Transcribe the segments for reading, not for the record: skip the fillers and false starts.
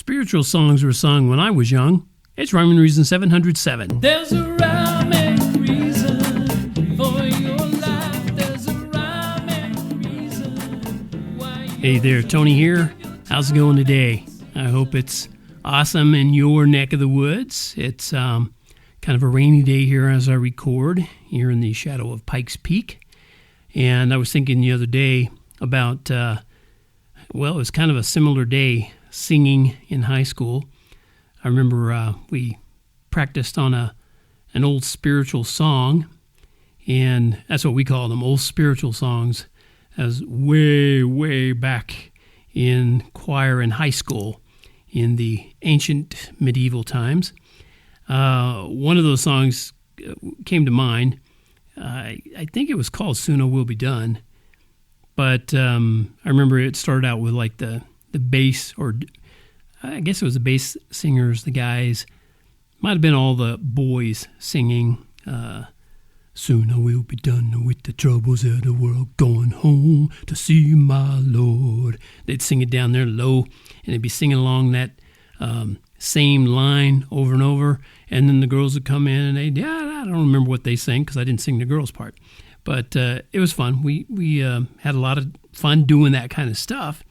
spiritual songs were sung when I was young. It's Rhyme and Reason 707. There's a rhyme and reason for your life. There's a rhyme and reason why you... Hey there, Tony here. How's it going today? I hope it's awesome in your neck of the woods. It's kind of a rainy day here as I record here in the shadow of Pikes Peak. And I was thinking the other day about, it was kind of a similar day singing in high school. I remember we practiced on an old spiritual song, and that's what we call them, old spiritual songs, as way back in choir in high school in the ancient medieval times. One of those songs came to mind. I think it was called Soon I Will Be Done, but I remember it started out with like the bass, or I guess it was the bass singers, the guys, might have been all the boys singing, soon I will be done with the troubles of the world, going home to see my Lord. They'd sing it down there low, and they'd be singing along that same line over and over, and then the girls would come in, and I don't remember what they sang because I didn't sing the girls' part, but it was fun. We had a lot of fun doing that kind of stuff,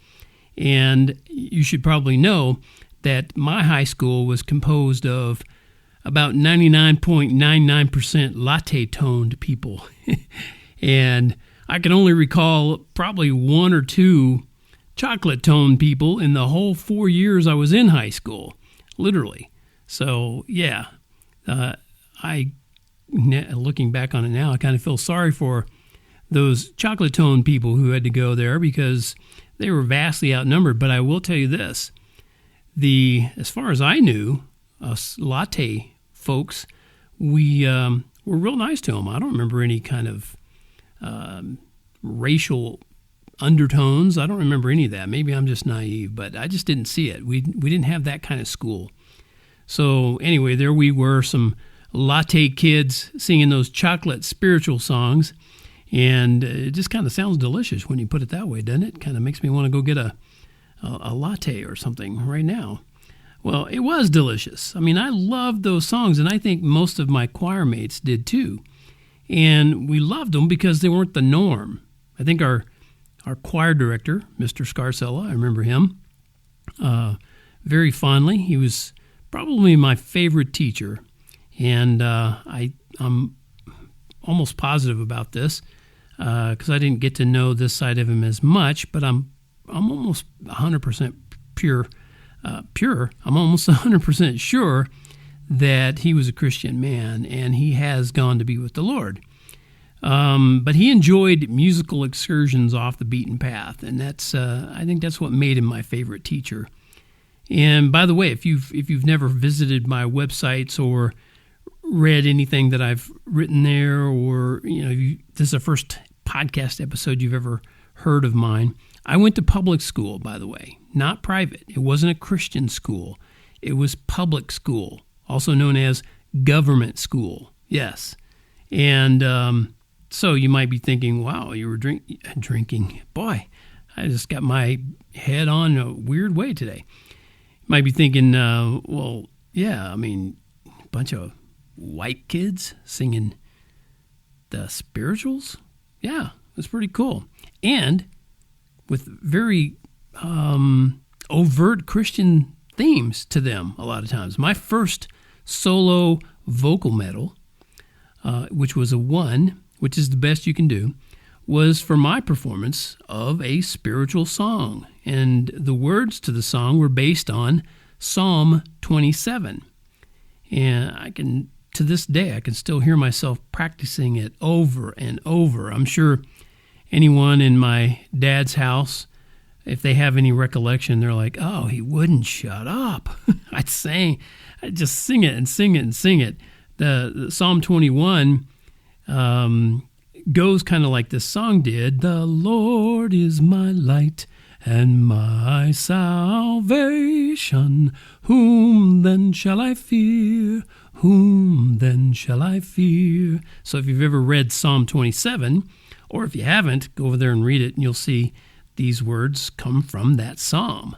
and you should probably know that my high school was composed of about 99.99% latte-toned people, and I can only recall probably one or two chocolate-toned people in the whole 4 years I was in high school, literally. So, yeah, looking back on it now, I kind of feel sorry for those chocolate-toned people who had to go there because they were vastly outnumbered. But I will tell you this, as far as I knew, us latte folks, we were real nice to them. I don't remember any kind of racial undertones. I don't remember any of that. Maybe I'm just naive, but I just didn't see it. We didn't have that kind of school. So anyway, there we were, some latte kids singing those chocolate spiritual songs, and it just kind of sounds delicious when you put it that way, doesn't it? Kind of makes me want to go get a latte or something right now. Well, it was delicious. I mean, I loved those songs, and I think most of my choir mates did too. And we loved them because they weren't the norm. I think our choir director, Mr. Scarcella, I remember him very fondly. He was probably my favorite teacher, and I'm almost positive about this because I didn't get to know this side of him as much, but I'm almost 100% pure. I'm almost 100% sure that he was a Christian man, and he has gone to be with the Lord. But he enjoyed musical excursions off the beaten path, and I think that's what made him my favorite teacher. And by the way, if you've never visited my websites or read anything that I've written there, or this is the first podcast episode you've ever heard of mine, I went to public school, by the way, not private. It wasn't a Christian school. It was public school, also known as government school. Yes. And so you might be thinking, wow, you were drinking. Boy, I just got my head on a weird way today. You might be thinking, a bunch of white kids singing the spirituals? Yeah, it's pretty cool. And with very overt Christian themes to them a lot of times. My first solo vocal medal, which was a 1, which is the best you can do, was for my performance of a spiritual song. And the words to the song were based on Psalm 27. And to this day, I can still hear myself practicing it over and over. I'm sure anyone in my dad's house, if they have any recollection, they're like, oh, he wouldn't shut up. I'd just sing it and sing it and sing it. The Psalm 21 goes kind of like this song did. The Lord is my light and my salvation. Whom then shall I fear? Whom then shall I fear? So if you've ever read Psalm 27, or if you haven't, go over there and read it, and you'll see these words come from that psalm.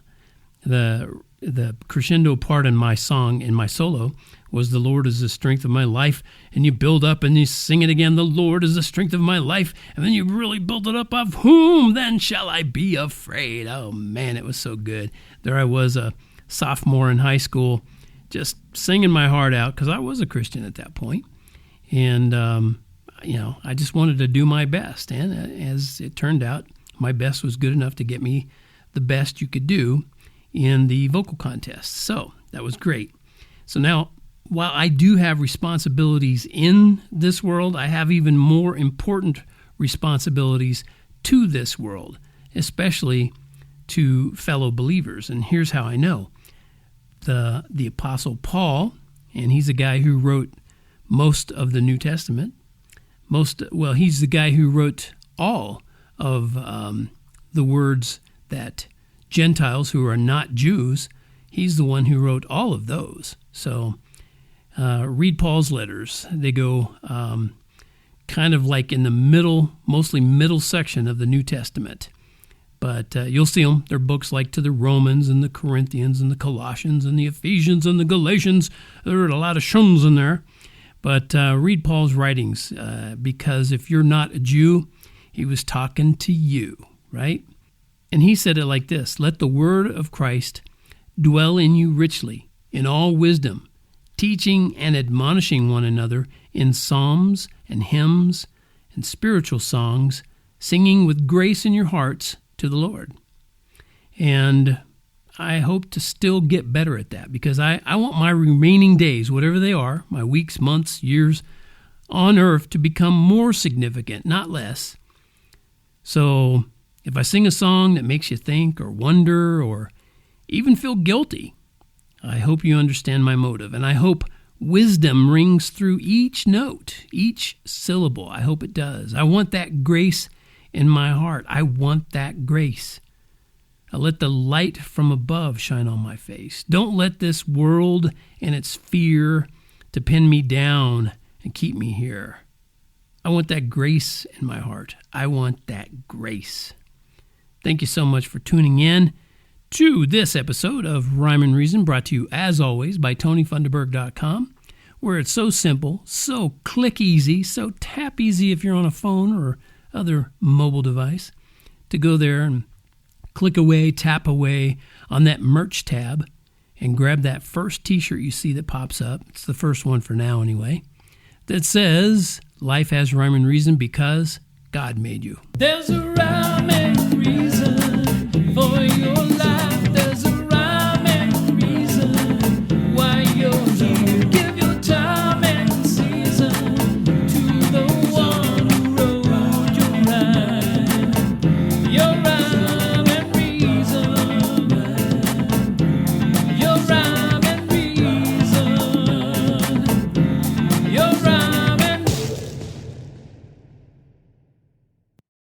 the crescendo part in my song, in my solo, was "The Lord is the strength of my life," and you build up and you sing it again, "The Lord is the strength of my life," and then you really build it up, "Of whom then shall I be afraid?" Oh man, it was so good. There I was, a sophomore in high school, just singing my heart out, because I was a Christian at that point. And, I just wanted to do my best. And as it turned out, my best was good enough to get me the best you could do in the vocal contest. So that was great. So now, while I do have responsibilities in this world, I have even more important responsibilities to this world, especially to fellow believers. And here's how I know. The Apostle Paul, and he's a guy who wrote most of the New Testament. He's the guy who wrote all of the words that Gentiles who are not Jews, he's the one who wrote all of those. So read Paul's letters. They go kind of like in the middle, mostly middle section of the New Testament. But you'll see them. They're books like to the Romans and the Corinthians and the Colossians and the Ephesians and the Galatians. There are a lot of shuns in there. But read Paul's writings, because if you're not a Jew, he was talking to you, right? And he said it like this: "Let the word of Christ dwell in you richly, in all wisdom, teaching and admonishing one another in psalms and hymns and spiritual songs, singing with grace in your hearts to the Lord." And I hope to still get better at that, because I want my remaining days, whatever they are, my weeks, months, years on earth, to become more significant, not less. So if I sing a song that makes you think or wonder or even feel guilty, I hope you understand my motive, and I hope wisdom rings through each note, each syllable. I hope it does. I want that grace in my heart. I want that grace. Let the light from above shine on my face. Don't let this world and its fear to pin me down and keep me here. I want that grace in my heart. I want that grace. Thank you so much for tuning in to this episode of Rhyme and Reason, brought to you, as always, by TonyFunderburk.com, where it's so simple, so click easy, so tap easy if you're on a phone or other mobile device, to go there and click away, tap away on that merch tab and grab that first t-shirt you see that pops up. It's the first one for now anyway, that says, "Life has rhyme and reason because God made you." There's a rhyme and reason for your